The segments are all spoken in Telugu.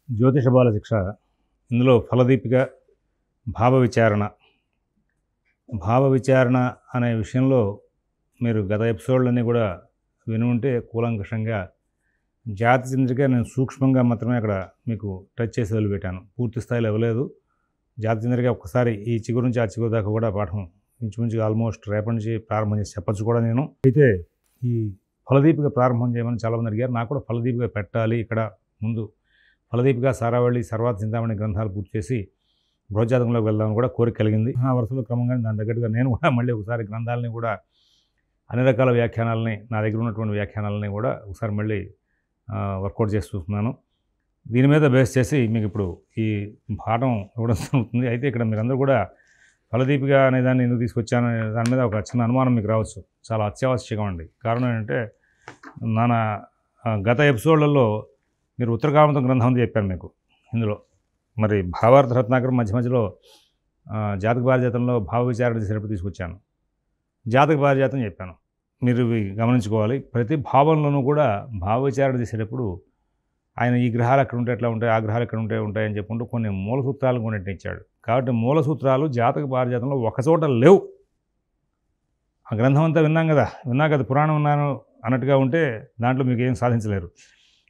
జ్యోతిష బాల శిక్ష ఇందులో ఫలదీపిక భావ విచారణ భావ విచారణ అనే విషయంలో మీరు గత ఎపిసోడ్లన్నీ కూడా విని ఉంటే కూలంకషంగా జాతి చంద్రిక నేను సూక్ష్మంగా మాత్రమే అక్కడ మీకు టచ్ చేసి వదిలిపెట్టాను. పూర్తి స్థాయిలో ఇవ్వలేదు. జాతి చంద్రిక ఒక్కసారి ఈ చిగురు నుంచి ఆ చిగురు దాకా కూడా పాఠం ఇంచుమించుగా ఆల్మోస్ట్ రేపటి నుంచి ప్రారంభం చేసి చెప్పచ్చు కూడా నేను. అయితే ఈ ఫలదీపిక ప్రారంభం చేయమని చాలామంది అడిగారు. నాకు కూడా ఫలదీపిక పెట్టాలి. ఇక్కడ ముందు ఫలదీపిక, సారావళి, సర్వార్థ చింతామణి గ్రంథాలు పూర్తి చేసి బృహజ్జాతకంలోకి వెళ్దామని కూడా కోరిక కలిగింది. ఆ వరుసలో క్రమంగా దాని తగ్గట్టుగా నేను కూడా మళ్ళీ ఒకసారి గ్రంథాలని కూడా అన్ని రకాల వ్యాఖ్యానాలని, నా దగ్గర ఉన్నటువంటి వ్యాఖ్యానాలని కూడా ఒకసారి మళ్ళీ వర్కౌట్ చేసి చూస్తున్నాను. దీని మీద బేస్ చేసి మీకు ఇప్పుడు ఈ పాఠం ఇవ్వడం జరుగుతుంది. అయితే ఇక్కడ మీరందరూ కూడా ఫలదీపిక అనే దాన్ని ఎందుకు తీసుకొచ్చాను అనే దాని మీద ఒక చిన్న అనుమానం మీకు రావచ్చు. చాలా అత్యావశ్యకం అండి. కారణం ఏంటంటే గత ఎపిసోడ్లలో మీరు ఉత్తరకామతం గ్రంథం అని చెప్పాను మీకు. ఇందులో మరి భావార్థ రత్నాకరం మధ్య మధ్యలో జాతక పారిజాతంలో భావ విచారణ చేసేటప్పుడు తీసుకొచ్చాను. జాతక పారిజాతం చెప్పాను. మీరు ఇవి గమనించుకోవాలి. ప్రతి భావంలోనూ కూడా భావ విచారణ చేసేటప్పుడు ఆయన ఈ గ్రహాలు ఎక్కడ ఉంటే ఎట్లా ఉంటాయి, ఆ గ్రహాలు ఎక్కడ ఉంటాయని చెప్పుకుంటూ కొన్ని మూల సూత్రాలు కొన్నింటిని ఇచ్చాడు. కాబట్టి మూల సూత్రాలు జాతక పారిజాతంలో ఒకచోట లేవు. ఆ గ్రంథం అంతా విన్నాం కదా పురాణం ఉన్నాను అన్నట్టుగా ఉంటే దాంట్లో మీకు ఏం సాధించలేరు.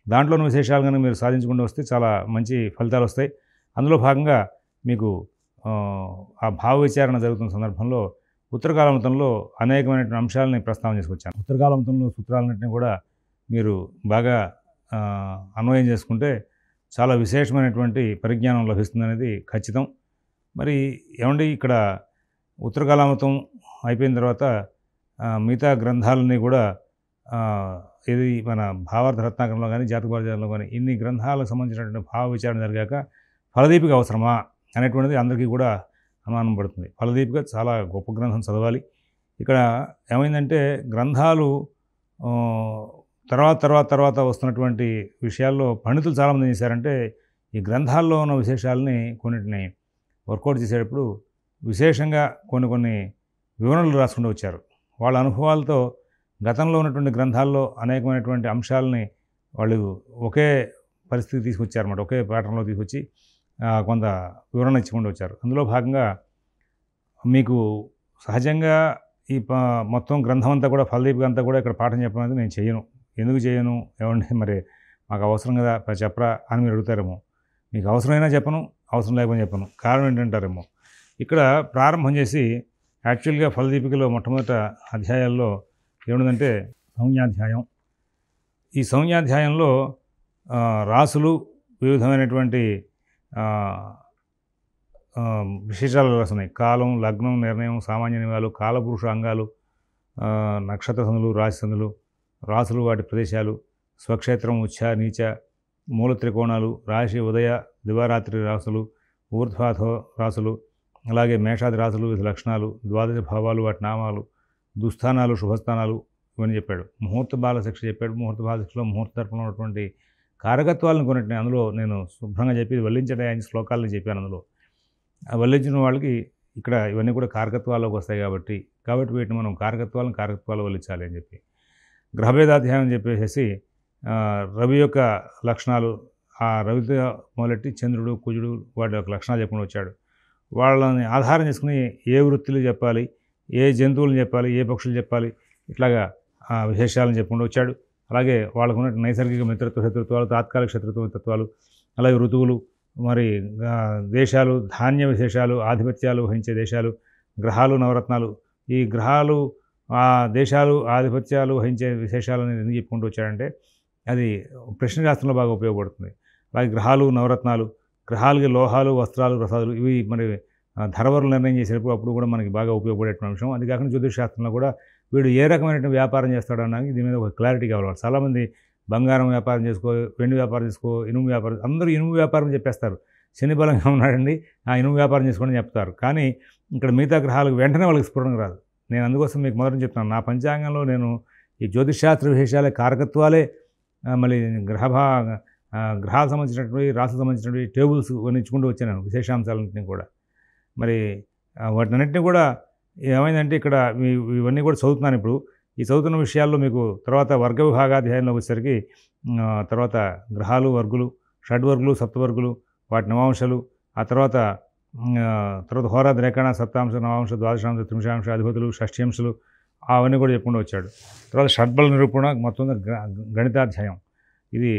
దాంట్లోని విశేషాలు కనుక మీరు సాధించుకుంటూ వస్తే చాలా మంచి ఫలితాలు వస్తాయి. అందులో భాగంగా మీకు ఆ భావ విచారణ జరుగుతున్న సందర్భంలో ఉత్తరకాలమతంలో అనేకమైనటువంటి అంశాలని ప్రస్తావన చేసుకొచ్చాను. ఉత్తరకాలమతంలో సూత్రాలన్నింటినీ కూడా మీరు బాగా అన్వయం చేసుకుంటే చాలా విశేషమైనటువంటి పరిజ్ఞానం లభిస్తుందనేది ఖచ్చితం. మరి ఏమండి, ఇక్కడ ఉత్తరకాలమతం అయిపోయిన తర్వాత మిగతా గ్రంథాలన్నీ కూడా ఇది మన భావార్థ రత్నాకరంలో కానీ జాతక పారిజాతంలో కానీ ఇన్ని గ్రంథాలకు సంబంధించినటువంటి భావ విచారణ జరిగాక ఫలదీపిక అవసరమా అనేటువంటిది అందరికీ కూడా అనుమానం పడుతుంది. ఫలదీపిక చాలా గొప్ప గ్రంథం, చదవాలి. ఇక్కడ ఏమైందంటే గ్రంథాలు తర్వాత వస్తున్నటువంటి విషయాల్లో పండితులు చాలామంది ఏం చేశారంటే ఈ గ్రంథాల్లో ఉన్న విశేషాలని కొన్నిటిని వర్కౌట్ చేసేటప్పుడు విశేషంగా కొన్ని వివరణలు రాసుకుంటూ వచ్చారు. వాళ్ళ అనుభవాలతో గతంలో ఉన్నటువంటి గ్రంథాల్లో అనేకమైనటువంటి అంశాలని వాళ్ళు ఒకే పరిస్థితి తీసుకొచ్చారన్నమాట. ఒకే ప్యాటర్న్లో తీసుకొచ్చి కొంత వివరణ ఇచ్చుకుంటూ వచ్చారు. అందులో భాగంగా మీకు సహజంగా ఈ మొత్తం గ్రంథం అంతా కూడా ఫలదీపిక అంతా కూడా ఇక్కడ పాఠం చెప్పడం అనేది నేను చేయను. ఎందుకు చేయను ఏమండి, మరి మాకు అవసరం కదా చెప్పరా అని మీరు అడుగుతారేమో. మీకు అవసరమైనా చెప్పను, అవసరం లేకపోయినా చెప్పను. కారణం ఏంటంటారేమో. ఇక్కడ ప్రారంభం చేసి యాక్చువల్గా ఫలదీపికలో మొట్టమొదట అధ్యాయాల్లో ఏముందంటే సంజ్ఞాధ్యాయం. ఈ సంజ్ఞాధ్యాయంలో రాసులు, వివిధమైనటువంటి విశేషాలు రాస్తున్నాయి. కాలం, లగ్నం, నిర్ణయం, సామాన్య నియమాలు, కాలపురుష అంగాలు, నక్షత్ర సందులు, రాశి సందులు, రాసులు, వాటి ప్రదేశాలు, స్వక్షేత్రం, ఉచ్ఛ, నీచ, మూల త్రికోణాలు, రాశి, ఉదయ, దివారాత్రి రాసులు, ఊర్ధ్వాధో రాసులు, అలాగే మేషాది రాసులు, వివిధ లక్షణాలు, ద్వాదశ భావాలు, వాటి నామాలు, దుస్థానాలు, శుభస్థానాలు ఇవన్నీ చెప్పాడు. ముహూర్త బాల శిక్ష చెప్పాడు. ముహూర్త బాల శిక్షలో ముహూర్త తర్పణలో ఉన్నటువంటి కారకత్వాలను కొన్నిటిని అందులో నేను శుభ్రంగా చెప్పి వల్లించడం 5 శ్లోకాలను చెప్పాను. అందులో వల్లించిన వాళ్ళకి ఇక్కడ ఇవన్నీ కూడా కారకత్వాల్లోకి వస్తాయి కాబట్టి వీటిని మనం కారకత్వాలు వల్లించాలి అని చెప్పి గ్రహభేదాధ్యాయం చెప్పేసి రవి యొక్క లక్షణాలు, ఆ రవితో మొదలెట్టి చంద్రుడు, కుజుడు వాటి యొక్క లక్షణాలు చెప్పుకుంటూ వచ్చాడు. వాళ్ళని ఆధారం చేసుకుని ఏ వృత్తులు చెప్పాలి, ఏ జంతువులను చెప్పాలి, ఏ పక్షులు చెప్పాలి, ఇట్లాగా విశేషాలను చెప్పుకుంటూ వచ్చాడు. అలాగే వాళ్ళకు ఉన్న నైసర్గిక మిత్రత్వ శత్రుత్వాలు, తాత్కాలిక శత్రుత్వ మిత్రత్వాలు, అలాగే ఋతువులు, మరి దేశాలు, ధాన్య విశేషాలు, ఆధిపత్యాలు వహించే దేశాలు, గ్రహాలు, నవరత్నాలు. ఈ గ్రహాలు, ఆ దేశాలు, ఆధిపత్యాలు వహించే విశేషాలను ఎందుకు చెప్పుకుంటూ వచ్చాడంటే అది ప్రశ్నశాస్త్రంలో బాగా ఉపయోగపడుతుంది. అలాగే గ్రహాలు, నవరత్నాలు, గ్రహాలకి లోహాలు, వస్త్రాలు, రసాదులు ఇవి మరి ధరవరులు నిర్ణయం చేసేటప్పుడు అప్పుడు కూడా మనకి బాగా ఉపయోగపడేటువంటి అంశం. అది కాకుండా జ్యోతిష శాస్త్రంలో కూడా వీడు ఏ రకమైనటువంటి వ్యాపారం చేస్తాడు అన్నది దీని మీద ఒక క్లారిటీ కావాలి. చాలామంది బంగారం వ్యాపారం చేసుకో, వెండి వ్యాపారం చేసుకో, ఇనుము వ్యాపారం, అందరూ ఇనుము వ్యాపారం చెప్పేస్తారు. శని బలంగా ఉన్నాడండి, ఆ ఇనుము వ్యాపారం చేసుకోండి చెప్తారు. కానీ ఇక్కడ మిగతా గ్రహాలకు వెంటనే వాళ్ళకి స్ఫురణ రాదు. నేను అందుకోసం మీకు మొదటి చెప్తాను, నా పంచాంగంలో నేను ఈ జ్యోతిషశాస్త్ర విశేషాలే, కారకత్వాలే, మళ్ళీ గ్రహాలకు సంబంధించినటువంటి, రాశికి సంబంధించినటువంటి టేబుల్స్ ఇచ్చుకుంటూ వచ్చాను, విశేషాంశాలన్నింటినీ కూడా. మరి వాటినన్నింటినీ కూడా ఏమైందంటే ఇక్కడ ఇవన్నీ కూడా చదువుతున్నాను ఇప్పుడు. ఈ చదువుతున్న విషయాల్లో మీకు తర్వాత వర్గ విభాగాధ్యాయంలోకి వచ్చేసరికి తర్వాత గ్రహాలు, వర్గులు, షడ్వర్గులు సప్తవర్గులు వాటి నవాంశాలు ఆ తర్వాత హోరా ద్రేకణ సప్తాంశ నవాంశ ద్వాదశాంశ త్రింశాంశ అధిపతులు షష్ఠ్యాంశులు అవన్నీ కూడా చెప్పుకుంటూ వచ్చాడు. తర్వాత షడ్బల నిరూపణ మొత్తం గణితాధ్యాయం, ఇది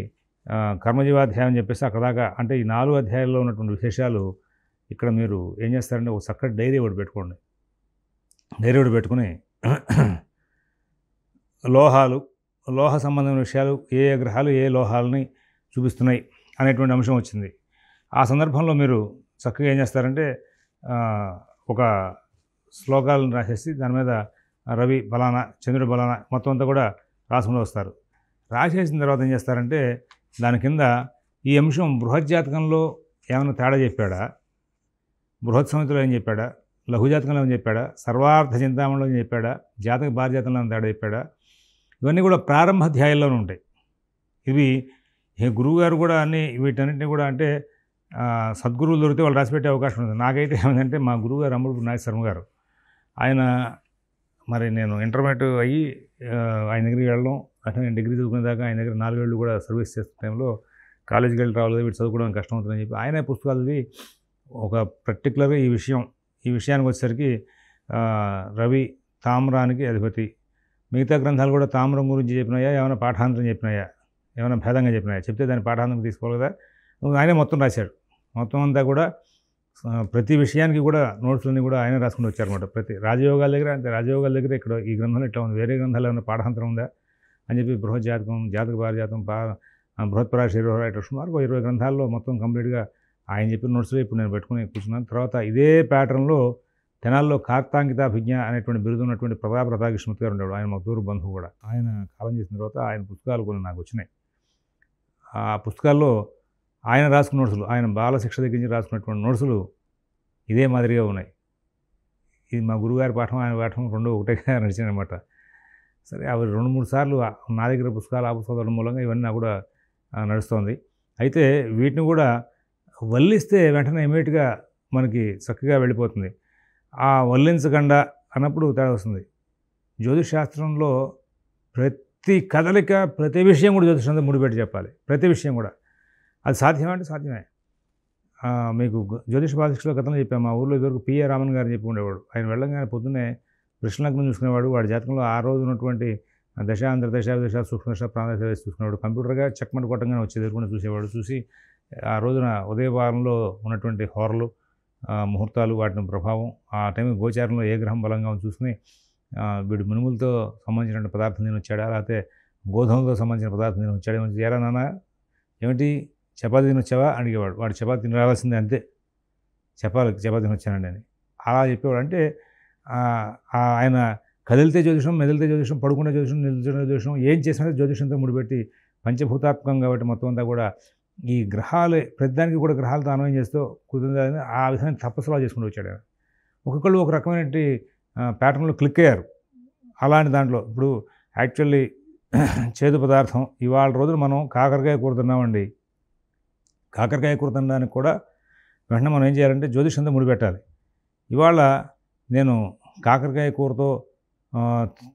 కర్మజీవాధ్యాయం అని చెప్పేసి అక్కడ దాకా, అంటే ఈ 4 అధ్యాయాల్లో ఉన్నటువంటి విశేషాలు ఇక్కడ మీరు ఏం చేస్తారంటే ఒక చక్కటి డైరీ ఒకటి పెట్టుకోండి. డైరీ ఒకటి పెట్టుకుని లోహ సంబంధమైన విషయాలు ఏ గ్రహాలు ఏ లోహాలని చూపిస్తున్నాయి అనేటువంటి అంశం వచ్చింది. ఆ సందర్భంలో మీరు చక్కగా ఏం చేస్తారంటే ఒక శ్లోకాలను రాసేసి దాని మీద రవి బలానా చంద్రుడి బలానా మొత్తం అంతా కూడా రాసుకుంటూ వస్తారు. రాసేసిన తర్వాత ఏం చేస్తారంటే దాని కింద ఈ అంశం బృహజ్జాతకంలో ఏమైనా తేడా చెప్పాడా, బృహత్ సమితిలో ఏం చెప్పాడా, లఘుజాతకంలో ఏం చెప్పాడా, సర్వార్థ చింతామణిలో ఏం చెప్పాడా, జాతక భార్జాతంలో ఏమైనా తేడా చెప్పాడా, ఇవన్నీ కూడా ప్రారంభ అధ్యాయంలోనే ఉంటాయి. ఇవి గురువుగారు కూడా అన్నీ వీటన్నింటినీ కూడా అంటే సద్గురువులు దొరికితే వాళ్ళు రాసిపెట్టే అవకాశం ఉంది. నాకైతే ఏమైందంటే మా గురువుగారు అమృత నాగ శర్మ గారు, ఆయన మరి నేను ఇంటర్మీడియట్ అయ్యి ఆయన దగ్గరికి వెళ్ళడం, అంటే నేను డిగ్రీ చదువుకునేదాకా ఆయన దగ్గర 4 ఏళ్ళు కూడా సర్వీస్ చేస్తున్న టైంలో కాలేజీకి వెళ్ళి రావాలి, వీటి చదువుకోవడానికి కష్టం అవుతుందని చెప్పి ఆయన పుస్తకాలు చదివి ఒక పర్టికులర్గా ఈ విషయానికి వచ్చేసరికి రవి తామ్రానికి అధిపతి, మిగతా గ్రంథాలు కూడా తామ్రం గురించి చెప్పినాయా, ఏమైనా పాఠాంతరం చెప్పినాయా, ఏమైనా భేదంగా చెప్పినాయా, చెప్తే దాని పాఠాంతరం తీసుకోవాలి కదా, ఆయనే మొత్తం రాశాడు. మొత్తం అంతా కూడా ప్రతి విషయానికి కూడా నోట్స్లన్నీ కూడా ఆయన రాసుకుంటూ వచ్చారనమాట. ప్రతి రాజయోగాల దగ్గర అంతే, రాజయోగాల దగ్గర ఇక్కడ ఈ గ్రంథంలో ఇట్లా ఉంది, వేరే గ్రంథాలు ఏమైనా పాఠాంతరం ఉందా అని చెప్పి బృహజ్జాతకం, జాతక భారజాతం, బృహత్పరాశ ఇట్లా సుమారు 20 గ్రంథాల్లో మొత్తం కంప్లీట్గా ఆయన చెప్పిన నోట్స్లో ఇప్పుడు నేను పెట్టుకుని కూర్చున్నాను. తర్వాత ఇదే ప్యాటర్న్లో తెనాల్లో కార్తాంకితాభిజ్ఞ అనేటువంటి బిరుదు ఉన్నటువంటి ప్రతాప్ రాధాకృష్ణమూర్తి గారు ఉండేవాడు. ఆయన మా దూరు బంధువు కూడా. ఆయన కాలం చేసిన తర్వాత ఆయన పుస్తకాలు కొన్ని నాకు వచ్చినాయి. ఆ పుస్తకాల్లో ఆయన రాసుకున్న నోట్సులు, ఆయన బాలశిక్ష దగ్గర నుంచి రాసుకున్నటువంటి నోట్సులు ఇదే మాదిరిగా ఉన్నాయి. ఇది మా గురువుగారి పాఠం, ఆయన పాఠం రెండు ఒకటేగా నడిచినాయి అనమాట. సరే అవి 2-3 సార్లు నా దగ్గర పుస్తకాలు ఆ పుస్తకాల మూలంగా ఇవన్నీ నాకు కూడా నడుస్తుంది. అయితే వీటిని కూడా వల్లిస్తే వెంటనే ఇమీడియట్గా మనకి చక్కగా వెళ్ళిపోతుంది. ఆ వల్లించకుండా అన్నప్పుడు తేడా వస్తుంది. జ్యోతిష్ శాస్త్రంలో ప్రతి కదలిక, ప్రతి విషయం కూడా జ్యోతిషంతో ముడిపెట్టి చెప్పాలి. ప్రతి విషయం కూడా అది సాధ్యమే అంటే సాధ్యమే. మీకు జ్యోతిష బాలశిక్షలో గతంలో చెప్పాము, మా ఊళ్ళో ఇదివరకు పిఏ రామన్ గారు చెప్పి ఉండేవాడు. ఆయన వెళ్ళంగానే పొద్దున్నే కృష్ణలగ్నం చూసుకునేవాడు. వాడి జాతకంలో ఆ రోజు ఉన్నటువంటి దశ, అంతర్దశ, విదశ, సూక్ష్మదశ, ప్రాణదశ వేసి చూసుకునేవాడు. కంప్యూటర్గా చెక్మని కొట్టంగానే వచ్చేది ఎదుర్కొని చూసేవాడు. చూసి ఆ రోజున ఉదయవారంలో ఉన్నటువంటి హోరలు, ముహూర్తాలు, వాటిని ప్రభావం, ఆ టైంకి గోచారంలో ఏ గ్రహం బలంగా ఉంది చూసుకుని వీడు మినుములతో సంబంధించిన పదార్థం తిని వచ్చాడా, లేకపోతే గోధుమలతో సంబంధించిన పదార్థం తిని వచ్చాడా, ఏమంటే ఏరా నాన్న ఏమిటి చపాతీ తిని వచ్చావా అడిగేవాడు. వాడు చపాతీ తిని రావాల్సిందే, అంతే, చపాతీ తిని వచ్చానండి అని అలా చెప్పేవాడు. అంటే ఆయన కదిలితే జ్యోతిషం, మెదిలితే జ్యోతిషం, పడుకునే జ్యోతిషం, నిల్చునే జ్యోతిషం, ఏం చేసినా జ్యోతిషంతో ముడిపెట్టి పంచభూతాత్మకం కాబట్టి మొత్తం అంతా కూడా ఈ గ్రహాలే ప్రతిదానికి కూడా గ్రహాలతో అన్వయం చేస్తూ కుదిరిందని ఆ విధంగా తపస్సులా చేసుకుంటూ వచ్చాడు ఆయన. ఒక్కొక్కళ్ళు ఒక రకమైన ప్యాటర్న్లో క్లిక్ అయ్యారు. అలాంటి దాంట్లో ఇప్పుడు యాక్చువల్లీ చేదు పదార్థం ఇవాళ రోజున మనం కాకరకాయ కూర తిన్నామండి. కాకరకాయ కూర తినడానికి కూడా వెంటనే మనం ఏం చేయాలంటే జ్యోతిషంతో ముడిపెట్టాలి. ఇవాళ నేను కాకరకాయ కూరతో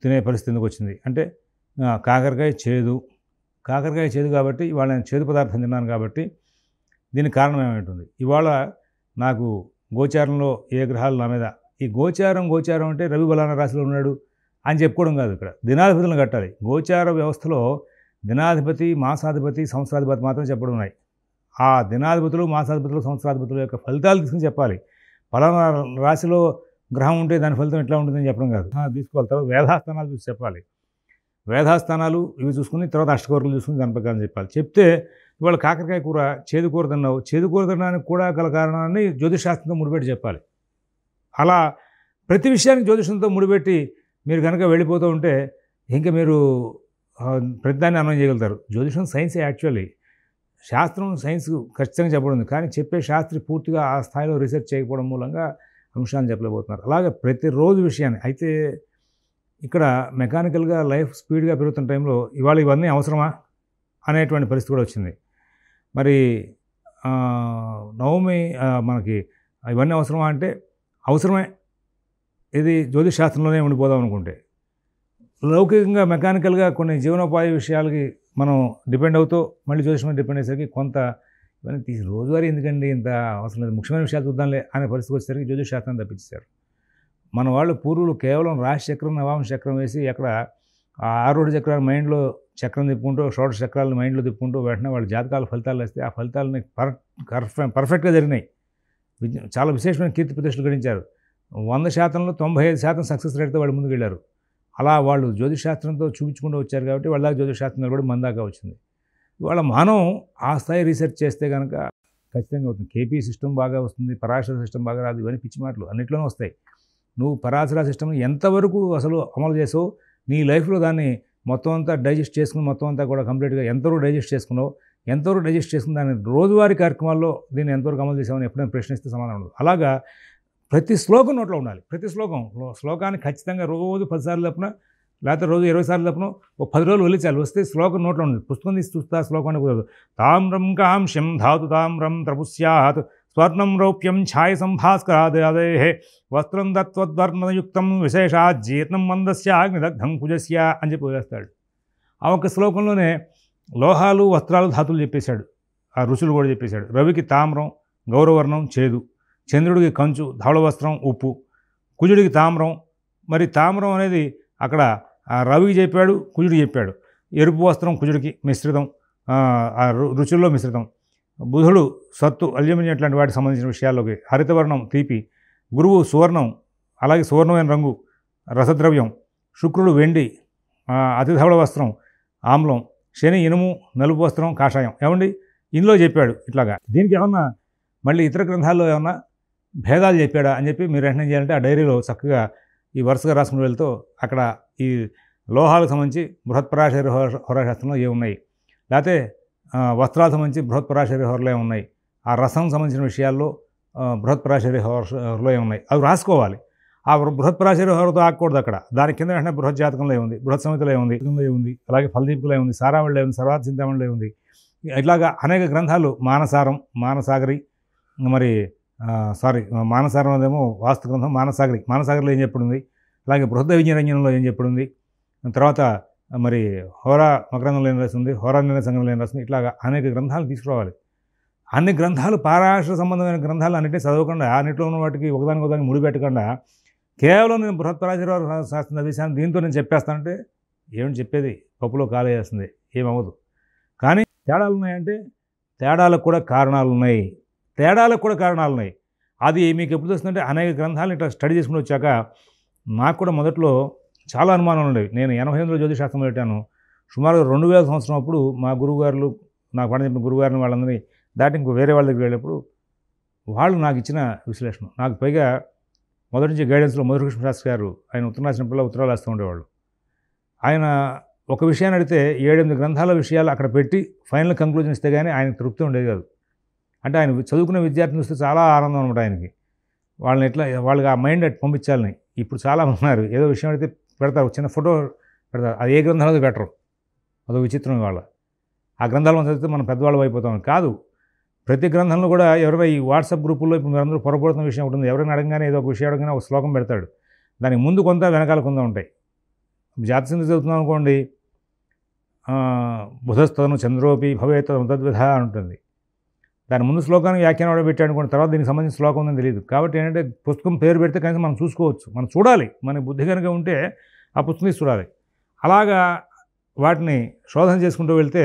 తినే పరిస్థితి ఎందుకు వచ్చింది అంటే కాకరకాయ చేదు కాబట్టి ఇవాళ నేను చేదు పదార్థం తిన్నాను కాబట్టి దీనికి కారణం ఏమైంటుంది. ఇవాళ నాకు గోచారంలో ఏ గ్రహాలు నా మీద, ఈ గోచారం అంటే రవి బలానా రాశిలో ఉన్నాడు అని చెప్పుకోవడం కాదు. ఇక్కడ దినాధిపతులను కట్టాలి. గోచార వ్యవస్థలో దినాధిపతి, మాసాధిపతి, సంవత్సరాధిపతి మాత్రం చెప్పడం ఉన్నాయి. ఆ దినాధిపతులు, మాసాధిపతులు, సంవత్సరాధిపతుల యొక్క ఫలితాలు తీసుకుని చెప్పాలి. పలానా రాశిలో గ్రహం ఉంటే దాని ఫలితం ఎట్లా ఉంటుందని చెప్పడం కాదు. తీసుకోవాలి. తర్వాత వేధాస్థానాలు చూసి చెప్పాలి. వేధాస్థానాలు ఇవి చూసుకుని తర్వాత అష్టకూరలు చూసుకుని దాని ప్రకారం చెప్పాలి. చెప్తే ఇవాళ కాకరకాయ కూర చేదు కూర తిన్నావు, చేదు కూర తినడానికి కూడా గల కారణాన్ని జ్యోతిషశాస్త్రంతో ముడిపెట్టి చెప్పాలి. అలా ప్రతి విషయానికి జ్యోతిషంతో ముడిపెట్టి మీరు కనుక వెళ్ళిపోతూ ఉంటే ఇంకా మీరు ప్రతిదాన్ని అన్వయం చేయగలుగుతారు. జ్యోతిషం సైన్సే యాక్చువల్లీ. శాస్త్రం సైన్స్ ఖచ్చితంగా చెప్పబడింది, కానీ చెప్పే శాస్త్రి పూర్తిగా ఆ స్థాయిలో రీసెర్చ్ చేయకపోవడం మూలంగా అంశాలను చెప్పలేకపోతున్నారు. అలాగే ప్రతిరోజు విషయాన్ని అయితే ఇక్కడ మెకానికల్గా లైఫ్ స్పీడ్గా పెరుగుతున్న టైంలో ఇవాళ ఇవన్నీ అవసరమా అనేటువంటి పరిస్థితి కూడా వచ్చింది. మరి నవమి మనకి ఇవన్నీ అవసరమా అంటే అవసరమే. ఇది జ్యోతిష్ శాస్త్రంలోనే ఉండిపోదాం అనుకుంటే. లౌకికంగా మెకానికల్గా కొన్ని జీవనోపాధి విషయాలకి మనం డిపెండ్ అవుతూ మళ్ళీ జ్యోతిషం మీద డిపెండ్ అయ్యేసరికి కొంత ఇవన్నీ తీసి రోజువారీ ఎందుకండి ఇంత అవసరం లేదు, ముఖ్యమైన విషయాలు చూద్దాంలే అనే పరిస్థితికి వచ్చేసరికి జ్యోతిష్ శాస్త్రాన్ని తప్పించారు. మన వాళ్ళు పూర్వులు కేవలం రాశి చక్రం నవాంశ చక్రం వేసి అక్కడ ఆ ఆరుడు చక్రాలు మైండ్లో చక్రం తిప్పుకుంటూ షోడశ చక్రాలను మైండ్లో తిప్పుకుంటూ వెంటనే వాళ్ళ జాతకాల ఫలితాలు వస్తే ఆ ఫలితాలని పర్ఫెక్ట్గా జరిగినాయి. చాలా విశేషమైన కీర్తి ప్రతిష్టలు గడించారు. 100%లో 95% సక్సెస్ రేట్తో వాళ్ళు ముందుకు వెళ్ళారు. అలా వాళ్ళు జ్యోతిష్ శాస్త్రంతో చూపించుకుంటూ వచ్చారు కాబట్టి వాళ్ళ జ్యోతిష్ శాస్త్రం నిలబడి మన దాకా వచ్చింది. ఇవాళ మనం ఆ స్థాయి రీసెర్చ్ చేస్తే కనుక ఖచ్చితంగా అవుతుంది. కేపీ సిస్టమ్ బాగా వస్తుంది, పరాశర సిస్టమ్ బాగా రాదు, ఇవన్నీ పిచ్చి మాటలు అన్నింటిలోనూ వస్తాయి. నువ్వు పరాశర సిస్టమ్ని ఎంతవరకు అసలు అమలు చేసావు, నీ లైఫ్లో దాన్ని మొత్తం అంతా డైజెస్ట్ చేసుకుని మొత్తం అంతా కూడా కంప్లీట్గా ఎంతవరకు డైజెస్ట్ చేసుకున్నావు, ఎంతవరకు డైజెస్ట్ చేసుకుని దాన్ని రోజువారీ కార్యక్రమాల్లో దీన్ని ఎంతవరకు అమలు చేసామని ఎప్పుడైనా ప్రశ్నిస్తే సమాధానం ఉండదు. అలాగా ప్రతి శ్లోకం నోట్లో ఉండాలి. ప్రతి శ్లోకాన్ని ఖచ్చితంగా రోజు 10 సార్లు తప్పున, లేకపోతే రోజు 20 సార్లు తప్పున, ఒక 10 రోజులు వదిలించాలి. వస్తే శ్లోకం నోట్లో ఉండదు. పుస్తకం తీసి చూస్తా శ్లోకాన్ని కుదరదు. తామ్రం కాంశ్యం ధాతు తామ్రం త్రపుస్యాత్ స్వర్ణం రౌప్యం ఛాయ సంభాస్కరాదే వస్త్రం దత్వద్వర్ణయుక్తం విశేషాత్ జీర్ణం మందస్యాగ్నిదగ్ధం కుజస్య అని చెప్పి వదిలేస్తాడు. ఆ ఒక్క శ్లోకంలోనే లోహాలు, వస్త్రాలు, ధాతులు చెప్పేశాడు. ఆ రుచులు కూడా చెప్పేశాడు. రవికి తామ్రం గౌరవర్ణం చేదు, చంద్రుడికి కంచు ధవళ వస్త్రం ఉప్పు, కుజుడికి తామ్రం. మరి తామ్రం అనేది అక్కడ రవికి చెప్పాడు, కుజుడికి చెప్పాడు. ఎరుపు వస్త్రం కుజుడికి మిశ్రితం, ఆ రుచుల్లో మిశ్రితం. బుధుడు సత్తు అల్యూమినియం ఇట్లాంటి వాటికి సంబంధించిన విషయాల్లోకి. హరితవర్ణం తీపి, గురువు సువర్ణం, అలాగే సువర్ణమైన రంగు రసద్రవ్యం. శుక్రుడు వెండి, అతిధవళ వస్త్రం ఆమ్లం. శని ఇనుము, నలుపు వస్త్రం కాషాయం. ఏమండి ఇందులో చెప్పాడు ఇట్లాగా. దీనికి ఏమన్నా మళ్ళీ ఇతర గ్రంథాల్లో ఏమన్నా భేదాలు చెప్పాడా అని చెప్పి మీరు వెంటనే చేయాలంటే ఆ డైరీలో చక్కగా ఈ వరుసగా రాసుకుని వెళ్తూ అక్కడ ఈ లోహాలకు సంబంధించి బృహత్పరాశరి హోరాశాస్త్రంలో ఏమున్నాయి, లేకపోతే వస్త్రాలకు సంబంధించి బృహత్పరాశరి హోరలో ఏమున్నాయి, ఆ రసం సంబంధించిన విషయాల్లో బృహత్పరాశరి హోరలో ఏమున్నాయి అవి రాసుకోవాలి. ఆ బృహత్పరాశరి హోరతో ఆగకూడదు అక్కడ. దాని కింద వెంటనే బృహత్ జాతకంలో ఏముంది, బృహత్ సంహితలో ఏముంది, అలాగే ఫలదీపికలో ఏముంది, సారావళిలో ఏముంది, సర్వార్థ చింతామణిలో ఏముంది, ఇట్లాగా అనేక గ్రంథాలు. మానసారం, మానసాగరి, మరి మానసారం అదేమో వాస్తు గ్రంథం. మానసాగరిలో ఏం చెప్పుడుంది, అలాగే బృహద విజ్ఞానంలో ఏం చెప్పుడుంది, తర్వాత మరి హోరా మకరంగంలో ఏం రాసింది, హోరా నిర్ణయ సంఘంలో ఏం రాసింది, ఇట్లాగా అనేక గ్రంథాలు తీసుకురావాలి. అన్ని గ్రంథాలు పారాశర సంబంధమైన గ్రంథాలు అన్నింటినీ చదవకుండా అన్నింటిలో ఉన్న వాటికి ఒకదానికి ముడిపెట్టకుండా కేవలం నేను బృహత్పరాశర శాస్త్రం చదివేశాను దీంతో నేను చెప్పేస్తానంటే ఏమిటి చెప్పేది, పప్పులో కాలేస్తుంది, ఏమవ్వదు. కానీ తేడాలు ఉన్నాయంటే తేడాలకు కూడా కారణాలు ఉన్నాయి. అది మీకు ఎప్పుడు వస్తుందంటే అనేక గ్రంథాలు ఇట్లా స్టడీ చేసుకుని వచ్చాక నాకు కూడా మొదట్లో చాలా అనుమానాలు ఉండేవి. నేను 88లో జ్యోతిషాస్త్రం పెట్టాను. సుమారుగా 2000 సంవత్సరం అప్పుడు మా గురువుగారులు, నాకు పని చెప్పిన గురువుగారిని వాళ్ళందరినీ దాటి ఇంకో వేరే వాళ్ళ దగ్గర వెళ్ళినప్పుడు వాళ్ళు నాకు ఇచ్చిన విశ్లేషణ, నాకు పైగా మొదటి నుంచి గైడెన్స్లో మధురకృష్ణ శాస్త్రి గారు, ఆయన ఉత్తరం రాసినప్పుడు ఉత్తరాలు వేస్తూ ఉండేవాళ్ళు. ఆయన ఒక విషయాన్ని అడిగితే 7-8 గ్రంథాల విషయాలు అక్కడ పెట్టి ఫైనల్ కంక్లూజన్ ఇస్తే కానీ ఆయనకు తృప్తి ఉండేది కాదు. అంటే ఆయన చదువుకునే విద్యార్థిని చూస్తే చాలా ఆనందం అనమాట ఆయనకి. వాళ్ళకి ఆ మైండ్ అటు పంపించాలని. ఇప్పుడు చాలా ఉన్నారు ఏదో విషయం అడిగితే పెడతారు, చిన్న ఫోటో పెడతారు, అది ఏ గ్రంథాలు పెట్టరు. అదో విచిత్రం. వాళ్ళ ఆ గ్రంథాలు మనం చదివితే మనం పెద్దవాళ్ళు అయిపోతాం కాదు. ప్రతి గ్రంథంలో కూడా ఎవరైనా ఈ వాట్సాప్ గ్రూపుల్లో ఇప్పుడు మీరందరూ పొరపడుతున్న విషయం ఉంటుంది. ఎవరైనా అడగగానే ఏదో ఒక విషయం అడగగానే ఒక శ్లోకం పెడతాడు. దానికి ముందు కొంత వెనకాల కొంత ఉంటాయి. జాతసింధు చదువుతున్నాం అనుకోండి, బుధస్తను చంద్రోపి భవేత్ తద్విధ అని ఉంటుంది. దాని ముందు శ్లోకానికి వ్యాఖ్యానం పెట్టాడు అనుకోండి, తర్వాత దీనికి సంబంధించిన శ్లోకం ఉందని తెలియదు. కాబట్టి ఏంటంటే పుస్తకం పేరు పెడితే కనీసం మనం చూసుకోవచ్చు, మనం చూడాలి. మన బుద్ధి కనుక ఉంటే ఆ పుస్తకం తీసి చూడాలి. అలాగా వాటిని శోధన చేసుకుంటూ వెళ్తే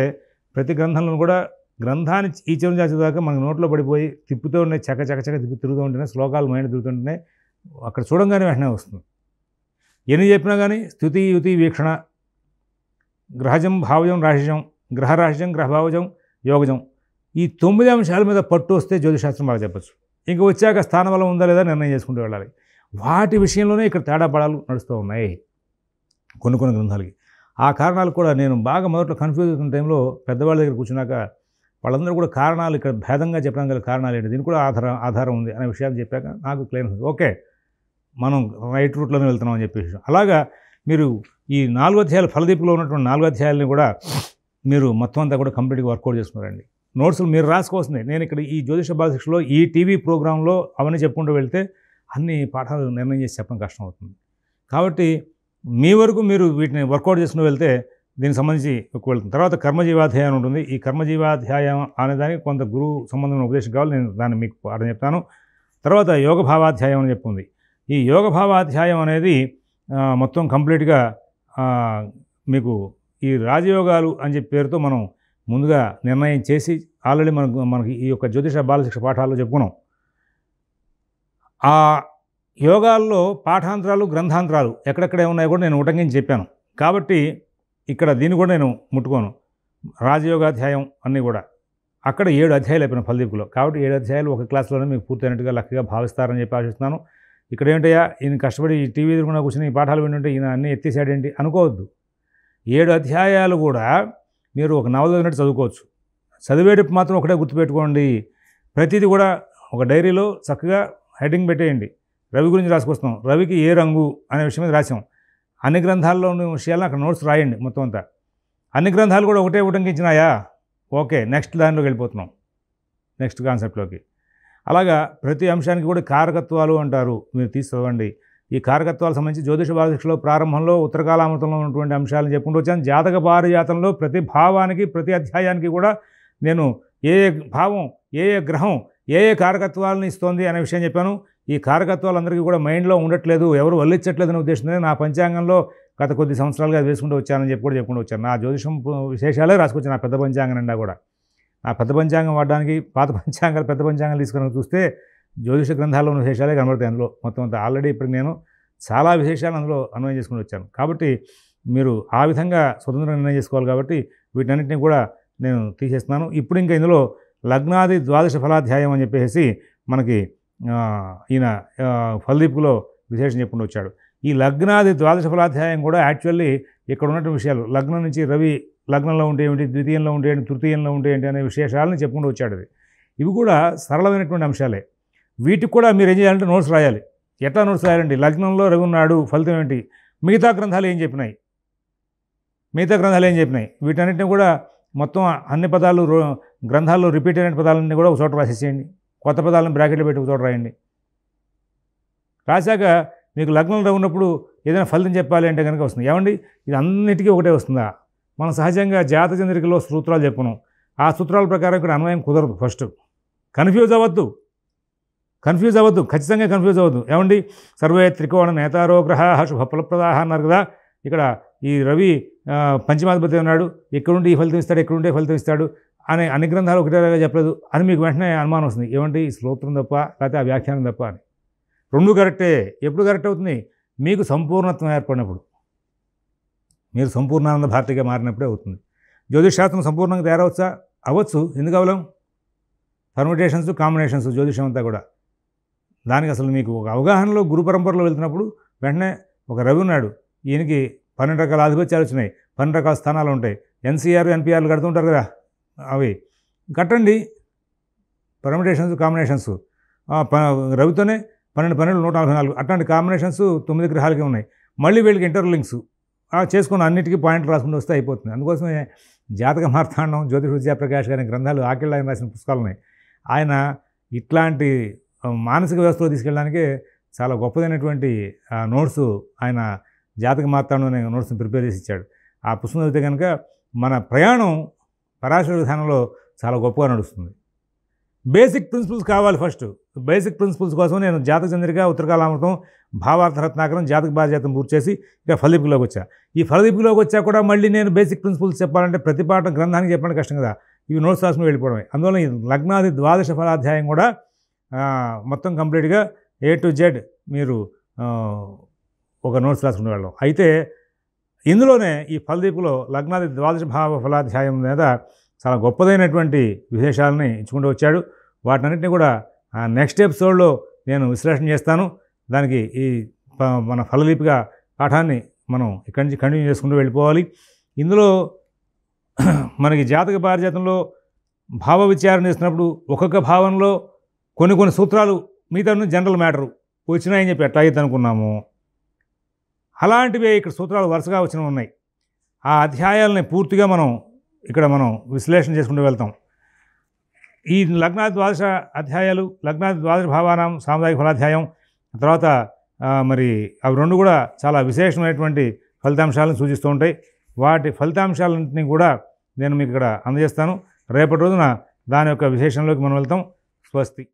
ప్రతి గ్రంథంలో కూడా గ్రంథాన్ని ఈ చివరి దాకా మనకు నోట్లో పడిపోయి తిప్పుతూ ఉన్నాయి, చక్క తిరుగుతూ ఉంటేనే శ్లోకాలు మైండ్ తిరుగుతుంటేనే అక్కడ చూడంగానే వెంటనే వస్తుంది. ఎన్ని చెప్పినా కానీ స్థుతి యుతి వీక్షణ, గ్రహజం భావజం రాశిజం, గ్రహరాశిజం గ్రహభావజం యోగజం, ఈ 9 అంశాల మీద పట్టు వస్తే జ్యోతిషాస్త్రం బాగా చెప్పచ్చు. ఇంక వచ్చాక స్థానబలం ఉందా లేదా నిర్ణయం చేసుకుంటూ వెళ్ళాలి. వాటి విషయంలోనే ఇక్కడ తేడా పడాలు నడుస్తూ ఉన్నాయి కొన్ని గ్రంథాలకి. ఆ కారణాలు కూడా నేను బాగా మొదట్లో కన్ఫ్యూజ్ అవుతున్న టైంలో పెద్దవాళ్ళ దగ్గర కూర్చున్నాక వాళ్ళందరూ కూడా కారణాలు ఇక్కడ భేదంగా చెప్పడానికి గల కారణాలు ఏంటి, దీనికి కూడా ఆధారం ఉంది అనే విషయాలు చెప్పాక నాకు క్లియర్ ఓకే మనం రైట్ రూట్లోనే వెళ్తున్నాం అని చెప్పేసి. అలాగా మీరు ఈ 4 అధ్యాయాలు ఫలదీపికలో ఉన్నటువంటి 4 అధ్యాయాలని కూడా మీరు మొత్తం అంతా కూడా కంప్లీట్గా వర్కౌట్ చేసుకున్నారండి. నోట్స్లు మీరు రాసుకోవాల్సిందే. నేను ఇక్కడ ఈ జ్యోతిష బాలశిక్షలో ఈ టీవీ ప్రోగ్రాంలో అవన్నీ చెప్పుకుంటూ వెళ్తే అన్ని పాఠాలు నిర్ణయం చేసి చెప్పడం కష్టం అవుతుంది. కాబట్టి మీ వరకు మీరు వీటిని వర్కౌట్ చేసుకుని వెళ్తే దీనికి సంబంధించి వెళ్తుంది. తర్వాత కర్మజీవాధ్యాయం ఉంటుంది. ఈ కర్మజీవాధ్యాయం అనేదానికి కొంత గురువు సంబంధమైన ఉపదేశం కావాలి. నేను దాన్ని మీకు పాఠం చెప్తాను. తర్వాత యోగ భావాధ్యాయం అని చెప్పుంది. ఈ యోగ భావాధ్యాయం అనేది మొత్తం కంప్లీట్గా మీకు ఈ రాజయోగాలు అని చెప్పి పేరుతో మనం ముందుగా నిర్ణయం చేసి ఆల్రెడీ మనకి ఈ యొక్క జ్యోతిష బాలశిక్ష పాఠాల్లో చెప్పుకున్నాం. ఆ యోగాల్లో పాఠాంతరాలు గ్రంథాంతరాలు ఎక్కడెక్కడ ఉన్నాయో కూడా నేను ఉటంకించి చెప్పాను. కాబట్టి ఇక్కడ దీన్ని కూడా నేను ముట్టుకోను. రాజయోగాధ్యాయం అన్నీ కూడా అక్కడ 7 అధ్యాయాలు అయిపోయిన ఫలదీపులో. కాబట్టి 7 అధ్యాయాలు ఒక క్లాస్లోనే మీకు పూర్తయినట్టుగా లక్కగా భావిస్తారని చెప్పి ఆశిస్తున్నాను. ఇక్కడ ఏంటయ్యా ఈయన కష్టపడి ఈ టీవీ ఎదురుకుండా కూర్చొని ఈ పాఠాలు వింటుంటే ఈయన అన్నీ ఎత్తేసాడేంటి అనుకోవద్దు. 7 అధ్యాయాలు కూడా మీరు ఒక నవల చదివినట్టు చదువుకోవచ్చు. చదివేటప్పుడు మాత్రం ఒకటే గుర్తుపెట్టుకోండి, ప్రతిదీ కూడా ఒక డైరీలో చక్కగా హెడ్డింగ్ పెట్టేయండి. రవి గురించి రాసుకొస్తాం, రవికి ఏ రంగు అనే విషయం మీద రాసాం. అన్ని గ్రంథాల్లో ఉన్న విషయాలను అక్కడ నోట్స్ రాయండి మొత్తం అంతా. అన్ని గ్రంథాలు కూడా ఒకటే ఉటంకించినాయా, ఓకే నెక్స్ట్ దానిలోకి వెళ్ళిపోతున్నాం, నెక్స్ట్ కాన్సెప్ట్లోకి. అలాగా ప్రతి అంశానికి కూడా కారకత్వాలు అంటారు, మీరు తీసి చదవండి. ఈ కారకత్వాలకు సంబంధించి జ్యోతిష బాలశిక్షలో ప్రారంభంలో ఉత్తరకాలామృతంలో ఉన్నటువంటి అంశాలను చెప్పుకుంటూ వచ్చాను. జాతక పారిజాతంలో ప్రతి భావానికి ప్రతి అధ్యాయానికి కూడా నేను ఏ భావం ఏ గ్రహం ఏ కారకత్వాలను ఇస్తోంది అనే విషయం చెప్పాను. ఈ కారకత్వాలు అందరికీ కూడా మైండ్లో ఉండట్లేదు, ఎవరు వల్లించట్లేదనే ఉద్దేశంతో నా పంచాంగంలో గత కొద్ది సంవత్సరాలుగా వేసుకుంటూ వచ్చానని చెప్పి కూడా చెప్పుకుంటూ వచ్చాను. నా జ్యోతిషం విశేషాలే రాసుకొచ్చాను నా పెద్ద పంచాంగం నిండా కూడా. నా పెద్ద పంచాంగం వాడడానికి పాత పంచాంగాలు పెద్ద పంచాంగాలు తీసుకొని చూస్తే జ్యోతిష గ్రంథాల్లో ఉన్న విశేషాలే కనబడతాయి అందులో మొత్తం అంతా. ఆల్రెడీ ఇప్పుడు నేను చాలా విశేషాలు అందులో అన్వయం చేసుకుని వచ్చాను. కాబట్టి మీరు ఆ విధంగా స్వతంత్రంగా నిర్ణయం చేసుకోవాలి. కాబట్టి వీటన్నిటిని కూడా నేను తీసేస్తున్నాను. ఇప్పుడు ఇంకా ఇందులో లగ్నాది ద్వాదశ ఫలాధ్యాయం అని చెప్పేసి మనకి ఈయన ఫలదీపులో విశేషం చెప్పుకుంటూ వచ్చాడు. ఈ లగ్నాది ద్వాదశ ఫలాధ్యాయం కూడా యాక్చువల్లీ ఇక్కడ ఉన్నటువంటి విషయాలు, లగ్నం నుంచి రవి లగ్నంలో ఉంటే ఏమిటి, ద్వితీయంలో ఉంటే ఏంటి, తృతీయంలో ఉంటే ఏంటి అనే విశేషాలను చెప్పుకుంటూ వచ్చాడు. ఇవి కూడా సరళమైనటువంటి అంశాలే. వీటికి కూడా మీరు ఏం చేయాలంటే నోట్స్ రాయాలి. ఎట్లా నోట్స్ రాయాలండి? లగ్నంలో రవి ఉన్నాడు, ఫలితం ఏంటి, మిగతా గ్రంథాలు ఏం చెప్పినాయి, వీటన్నిటిని కూడా మొత్తం అన్ని పదాలు గ్రంథాల్లో రిపీట్ అయిన పదాలన్నీ కూడా ఒక చోట రాసేసేయండి. కొత్త పదాలను బ్రాకెట్లో పెట్టి ఒక చోట రాయండి. రాశాక మీకు లగ్నంలో ఉన్నప్పుడు ఏదైనా ఫలితం చెప్పాలి అంటే కనుక వస్తుంది. ఏమండి ఇది అన్నిటికీ ఒకటే వస్తుందా? మనం సహజంగా జాతక చంద్రికలో సూత్రాలు చెప్పుకున్నాం. ఆ సూత్రాల ప్రకారం ఇక్కడ అన్వయం కుదరదు. ఫస్ట్ కన్ఫ్యూజ్ అవ్వద్దు, ఖచ్చితంగా కన్ఫ్యూజ్ అవ్వద్దు. ఏమండి సర్వే త్రికోణ నేతారో గ్రహ శుభఫలప్రదాహ అన్నారు కదా. ఇక్కడ ఈ రవి పంచమాధిపతి ఉన్నాడు, ఎక్కడుండి ఈ ఫలితం ఇస్తాడు, ఎక్కడుంటే ఫలితం ఇస్తాడు అనే అన్ని గ్రంథాలు ఒకటేలాగా చెప్పలేదు అని మీకు వెంటనే అనుమానం వస్తుంది. ఏమంటే ఈ స్తోత్రం తప్ప లేకపోతే ఆ వ్యాఖ్యానం తప్ప అని. రెండు కరెక్టే. ఎప్పుడు కరెక్ట్ అవుతుంది? మీకు సంపూర్ణత్వం ఏర్పడినప్పుడు, మీరు సంపూర్ణానంద భారతిగా మారినప్పుడే అవుతుంది. జ్యోతిషశాస్త్రం సంపూర్ణంగా తయారవచ్చా? అవ్వచ్చు. ఎందుకు అవ్వలేం? పర్మిటేషన్స్ కాంబినేషన్స్ జ్యోతిషం అంతా కూడా. దానికి అసలు మీకు ఒక అవగాహనలో గురు పరంపరలో వెళ్తున్నప్పుడు వెంటనే ఒక రవి ఉన్నాడు, ఈయనకి 12 రకాల ఆధిపత్యాలు వచ్చినాయి, 12 రకాల స్థానాలు ఉంటాయి. ఎన్సీఆర్ ఎన్పిఆర్లు కడుతుంటారు కదా, అవి కట్టండి. పర్మిటేషన్స్ కాంబినేషన్స్ రవితోనే 12 144 అట్లాంటి కాంబినేషన్స్ 9 గ్రహాలకి ఉన్నాయి. మళ్ళీ వీళ్ళకి ఇంటర్లింక్స్ చేసుకుని అన్నిటికీ పాయింట్లు రాసుకుంటూ వస్తే అయిపోతుంది. అందుకోసమే జాతక మార్తాండం, జ్యోతిష విద్యాప్రకాష్ గారి గ్రంథాలు ఆకిళ్ళ ఆయన రాసిన పుస్తకాలు ఉన్నాయి. ఆయన ఇట్లాంటి మానసిక వ్యవస్థలో తీసుకెళ్ళడానికి చాలా గొప్పదైనటువంటి నోట్స్ ఆయన జాతక మార్తాండం అనే నోట్స్ని ప్రిపేర్ చేసి ఇచ్చాడు. ఆ పుస్తకం చదివితే కనుక మన ప్రయాణం పరాశర విధానంలో చాలా గొప్పగా నడుస్తుంది. బేసిక్ ప్రిన్సిపల్స్ కావాలి. ఫస్ట్ బేసిక్ ప్రిన్సిపల్స్ కోసం నేను జాతక చంద్రిక, ఉత్తరకాలామృతం, భావార్థ రత్నాకరం, జాతక పారిజాతం పూర్తి చేసి ఇక ఫలదీపులోకి వచ్చా. ఈ ఫలదీపులోకి వచ్చా కూడా మళ్ళీ నేను బేసిక్ ప్రిన్సిపల్స్ చెప్పాలంటే ప్రతి పాఠం గ్రంథానికి చెప్పడం కష్టం కదా, ఇవి నోట్స్ రాసుకుని వెళ్ళిపోవడమే. అందువల్ల ఈ లగ్నాది ద్వాదశ ఫలాధ్యాయం కూడా మొత్తం కంప్లీట్గా A to Z మీరు ఒక నోట్స్ రాసుకుని వెళ్ళడం. అయితే ఇందులోనే ఈ ఫలదీపులో లగ్నాది ద్వాదశ భావ ఫలాధ్యాయం మీద చాలా గొప్పదైనటువంటి విశేషాలని ఇచ్చుకుంటూ వచ్చాడు. వాటన్నిటిని కూడా నెక్స్ట్ ఎపిసోడ్లో నేను విశ్లేషణ చేస్తాను. దానికి ఈ మన ఫలదీపిక పాఠాన్ని మనం ఇక్కడి నుంచి కంటిన్యూ చేసుకుంటూ వెళ్ళిపోవాలి. ఇందులో మనకి జాతక పారిజాతంలో భావ విచారణ చేస్తున్నప్పుడు ఒక్కొక్క భావంలో కొన్ని సూత్రాలు మిగతా జనరల్ మ్యాటరు వచ్చినాయని చెప్పి ఎట్లా అయితే అనుకున్నాము, అలాంటివే ఇక్కడ సూత్రాలు వరుసగా వచ్చినవి ఉన్నాయి. ఆ అధ్యాయాలని పూర్తిగా మనం విశ్లేషణ చేసుకుంటూ వెళ్తాం. ఈ లగ్నాది ద్వాదశ అధ్యాయాలు, లగ్నాది ద్వాదశ భావానాం సాముదాయిక ఫలాధ్యాయం, తర్వాత మరి అవి రెండు కూడా చాలా విశేషమైనటువంటి ఫలితాంశాలను సూచిస్తూ ఉంటాయి. వాటి ఫలితాంశాలన్నింటినీ కూడా నేను మీకు ఇక్కడ అందజేస్తాను. రేపటి రోజున దాని యొక్క విశేషంలోకి మనం వెళ్తాం. స్వస్తి.